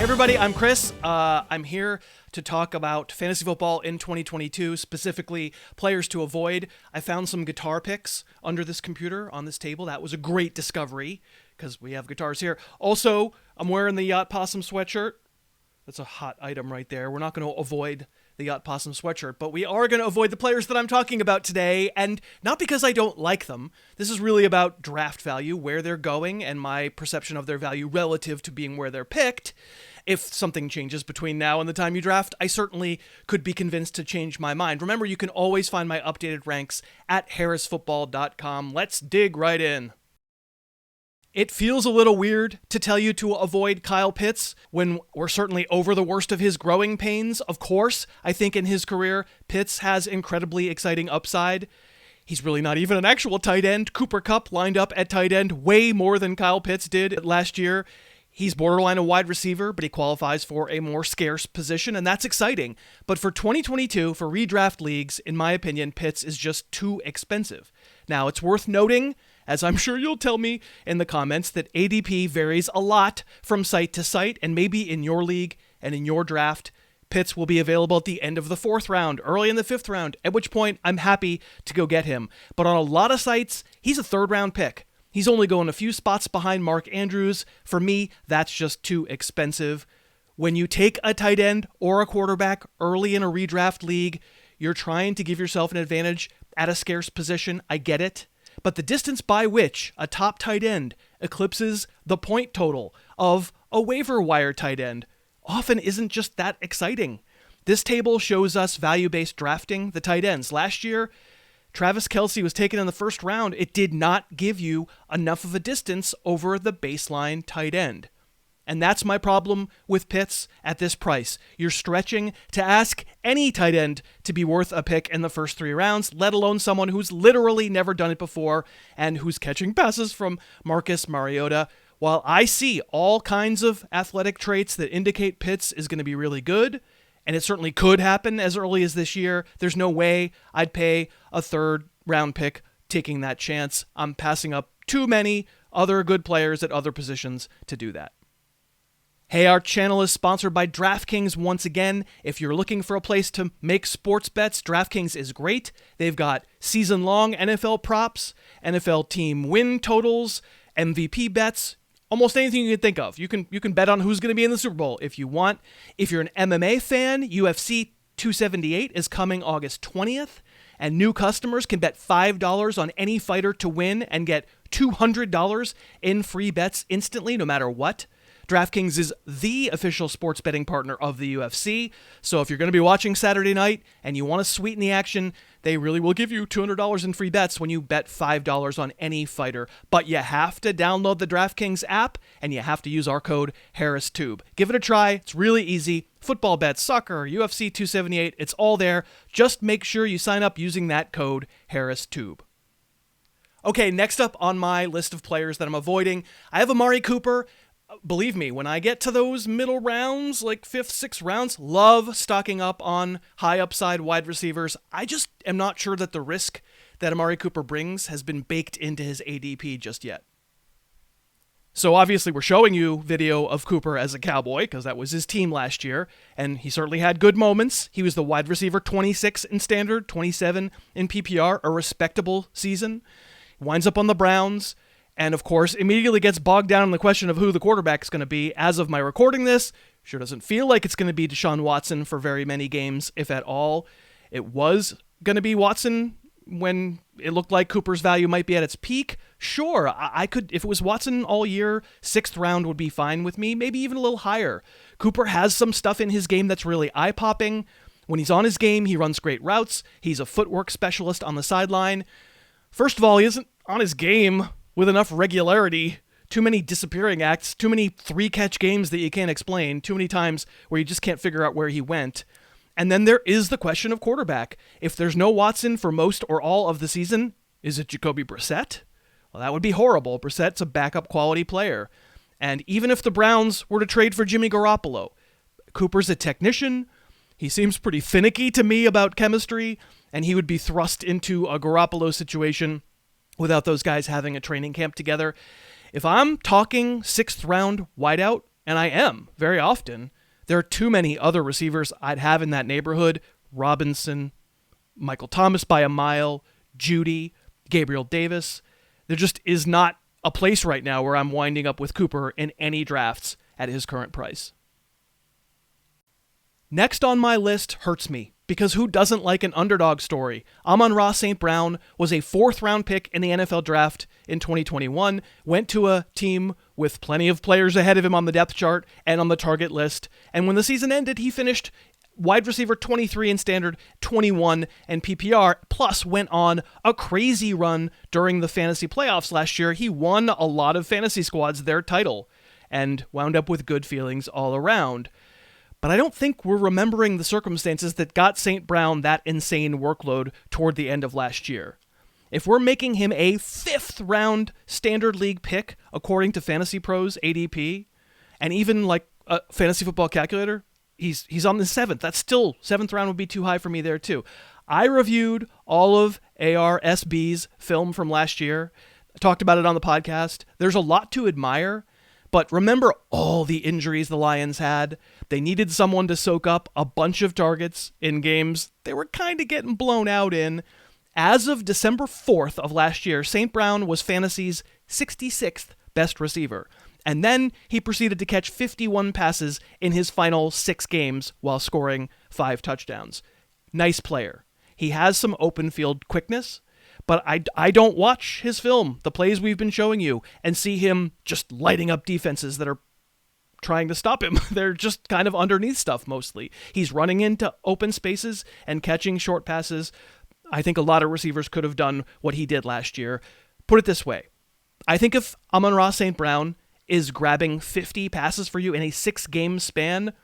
Everybody, I'm Chris. I'm here to talk about fantasy football in 2022, specifically players to avoid. I found some guitar picks under this computer on this table. That was a great discovery because we have guitars here. Also, I'm wearing the Yacht Possum sweatshirt. That's a hot item right there. We're not going to avoid the Yacht Possum sweatshirt, but we are going to avoid the players that I'm talking about today, and not because I don't like them. This is really about draft value, where they're going, and my perception of their value relative to being where they're picked. If something changes between now and the time you draft, I certainly could be convinced to change my mind. Remember, you can always find my updated ranks at harrisfootball.com. Let's dig right in. It feels a little weird to tell you to avoid Kyle Pitts when we're certainly over the worst of his growing pains. Of course, I think in his career, Pitts has incredibly exciting upside. He's really not even an actual tight end. Cooper Kupp lined up at tight end way more than Kyle Pitts did last year. He's borderline a wide receiver, but he qualifies for a more scarce position, and that's exciting. But for 2022, for redraft leagues, in my opinion, Pitts is just too expensive. Now, it's worth noting, as I'm sure you'll tell me in the comments, that ADP varies a lot from site to site, and maybe in your league and in your draft, Pitts will be available at the end of the 4th round, early in the 5th round, at which point I'm happy to go get him. But on a lot of sites, he's a 3rd round pick. He's only going a few spots behind Mark Andrews. For me, that's just too expensive. When you take a tight end or a quarterback early in a redraft league, you're trying to give yourself an advantage at a scarce position. I get it. But the distance by which a top tight end eclipses the point total of a waiver wire tight end often isn't just that exciting. This table shows us value-based drafting the tight ends. Last year, Travis Kelce was taken in the 1st round. It did not give you enough of a distance over the baseline tight end. And that's my problem with Pitts at this price. You're stretching to ask any tight end to be worth a pick in the first 3 rounds, let alone someone who's literally never done it before and who's catching passes from Marcus Mariota. While I see all kinds of athletic traits that indicate Pitts is going to be really good, and it certainly could happen as early as this year, there's no way I'd pay a 3rd round pick taking that chance. I'm passing up too many other good players at other positions to do that. Hey, our channel is sponsored by DraftKings once again. If you're looking for a place to make sports bets, DraftKings is great. They've got season-long NFL props, NFL team win totals, MVP bets, almost anything you can think of. You can bet on who's going to be in the Super Bowl if you want. If you're an MMA fan, UFC 278 is coming August 20th, and new customers can bet $5 on any fighter to win and get $200 in free bets instantly, no matter what. DraftKings is the official sports betting partner of the UFC, so if you're going to be watching Saturday night and you want to sweeten the action, they really will give you $200 in free bets when you bet $5 on any fighter. But you have to download the DraftKings app, and you have to use our code HarrisTube. Give it a try. It's really easy. Football bets, soccer, UFC 278, it's all there. Just make sure you sign up using that code HarrisTube. Okay, next up on my list of players that I'm avoiding, I have Amari Cooper. Believe me, when I get to those middle rounds, like 5th, 6th rounds, love stocking up on high upside wide receivers. I just am not sure that the risk that Amari Cooper brings has been baked into his ADP just yet. So obviously we're showing you video of Cooper as a Cowboy because that was his team last year, and he certainly had good moments. He was the wide receiver 26 in standard, 27 in PPR, a respectable season. He winds up on the Browns. And, of course, immediately gets bogged down in the question of who the quarterback is going to be. As of my recording this, sure doesn't feel like it's going to be Deshaun Watson for very many games, if at all. It was going to be Watson when it looked like Cooper's value might be at its peak. Sure, I could, if it was Watson all year, 6th round would be fine with me, maybe even a little higher. Cooper has some stuff in his game that's really eye-popping. When he's on his game, he runs great routes. He's a footwork specialist on the sideline. First of all, he isn't on his game with enough regularity, too many disappearing acts, too many 3-catch games that you can't explain, too many times where you just can't figure out where he went. And then there is the question of quarterback. If there's no Watson for most or all of the season, is it Jacoby Brissett? Well, that would be horrible. Brissett's a backup quality player. And even if the Browns were to trade for Jimmy Garoppolo, Cooper's a technician. He seems pretty finicky to me about chemistry, and he would be thrust into a Garoppolo situation without those guys having a training camp together. If I'm talking 6th round wideout and I am very often, there are too many other receivers I'd have in that neighborhood. Robinson, Michael Thomas by a mile, Judy, Gabriel Davis. There just is not a place right now where I'm winding up with Cooper in any drafts at his current price. Next on my list hurts me, because who doesn't like an underdog story? Amon-Ra St. Brown was a 4th-round pick in the NFL draft in 2021, went to a team with plenty of players ahead of him on the depth chart and on the target list, and when the season ended, he finished wide receiver 23 in standard, 21 in PPR, plus went on a crazy run during the fantasy playoffs last year. He won a lot of fantasy squads their title and wound up with good feelings all around. But I don't think we're remembering the circumstances that got St. Brown that insane workload toward the end of last year. If we're making him a 5th-round standard league pick, according to Fantasy Pros ADP, and even like a fantasy football calculator, he's on the 7th. That's still, 7th round would be too high for me there too. I reviewed all of ARSB's film from last year. I talked about it on the podcast. There's a lot to admire. But remember all the injuries the Lions had. They needed someone to soak up a bunch of targets in games they were kind of getting blown out in. As of December 4th of last year, St. Brown was Fantasy's 66th best receiver. And then he proceeded to catch 51 passes in his final 6 games while scoring 5 touchdowns. Nice player. He has some open field quickness. But I don't watch his film, the plays we've been showing you, and see him just lighting up defenses that are trying to stop him. They're just kind of underneath stuff mostly. He's running into open spaces and catching short passes. I think a lot of receivers could have done what he did last year. Put it this way. I think if Amon-Ra St. Brown is grabbing 50 passes for you in a 6-game span,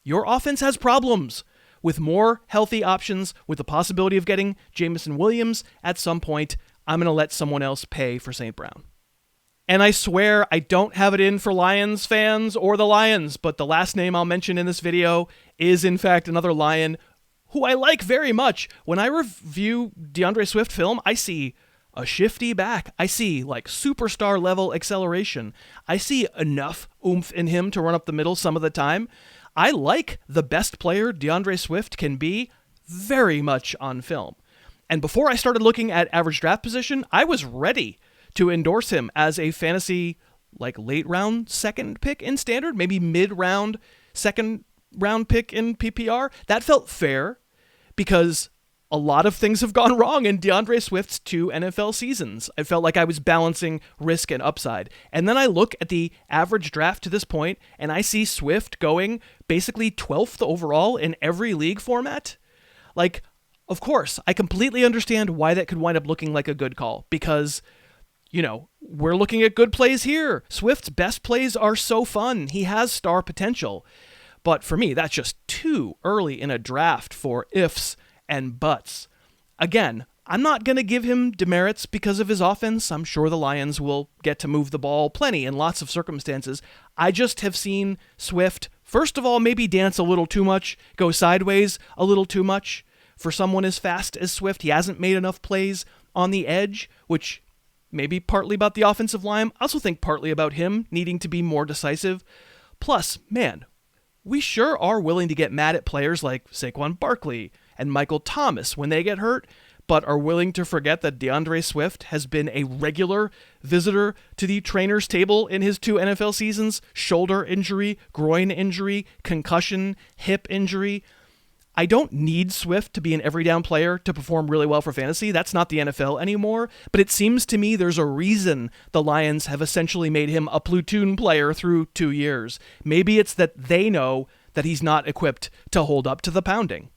your offense has problems. With more healthy options, with the possibility of getting Jameson Williams at some point, I'm going to let someone else pay for St. Brown. And I swear I don't have it in for Lions fans or the Lions, but the last name I'll mention in this video is in fact another Lion who I like very much. When I review DeAndre Swift film, I see a shifty back. I see like superstar level acceleration. I see enough oomph in him to run up the middle some of the time. I like the best player DeAndre Swift can be very much on film. And before I started looking at average draft position, I was ready to endorse him as a fantasy, like late round second pick in standard, maybe mid round second round pick in PPR. That felt fair because a lot of things have gone wrong in DeAndre Swift's 2 NFL seasons. I felt like I was balancing risk and upside. And then I look at the average draft to this point, and I see Swift going basically 12th overall in every league format. Like, of course, I completely understand why that could wind up looking like a good call, because, you know, we're looking at good plays here. Swift's best plays are so fun. He has star potential. But for me, that's just too early in a draft for ifs and buts. Again, I'm not going to give him demerits because of his offense. I'm sure the Lions will get to move the ball plenty in lots of circumstances. I just have seen Swift, first of all, maybe dance a little too much, go sideways a little too much. For someone as fast as Swift, he hasn't made enough plays on the edge, which may be partly about the offensive line. I also think partly about him needing to be more decisive. Plus, man, we sure are willing to get mad at players like Saquon Barkley and Michael Thomas when they get hurt, but are willing to forget that DeAndre Swift has been a regular visitor to the trainer's table in his 2 NFL seasons. Shoulder injury, groin injury, concussion, hip injury. I don't need Swift to be an every down player to perform really well for fantasy. That's not the NFL anymore, but it seems to me there's a reason the Lions have essentially made him a platoon player through 2 years. Maybe it's that they know that he's not equipped to hold up to the pounding.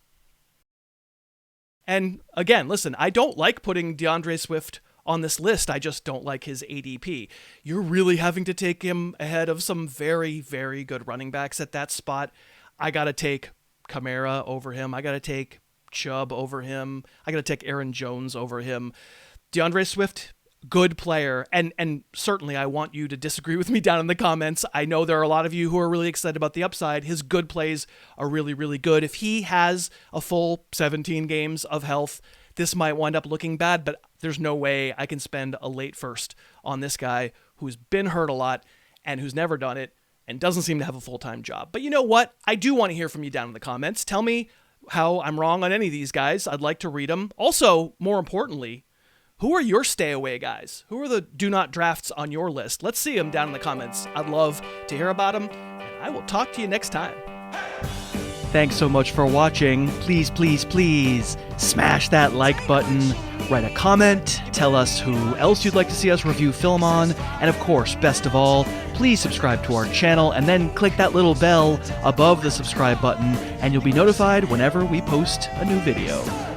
And again, listen, I don't like putting DeAndre Swift on this list. I just don't like his ADP. You're really having to take him ahead of some very, very good running backs at that spot. I got to take Kamara over him. I got to take Chubb over him. I got to take Aaron Jones over him. DeAndre Swift, good player. And certainly I want you to disagree with me down in the comments. I know there are a lot of you who are really excited about the upside. His good plays are really, really good. If he has a full 17 games of health, this might wind up looking bad, but there's no way I can spend a late first on this guy who's been hurt a lot and who's never done it and doesn't seem to have a full-time job. But you know what? I do want to hear from you down in the comments. Tell me how I'm wrong on any of these guys. I'd like to read them. Also, more importantly, who are your stay-away guys? Who are the do-not drafts on your list? Let's see them down in the comments. I'd love to hear about them, and I will talk to you next time. Thanks so much for watching. Please, please, please smash that like button, write a comment, tell us who else you'd like to see us review film on, and of course, best of all, please subscribe to our channel and then click that little bell above the subscribe button and you'll be notified whenever we post a new video.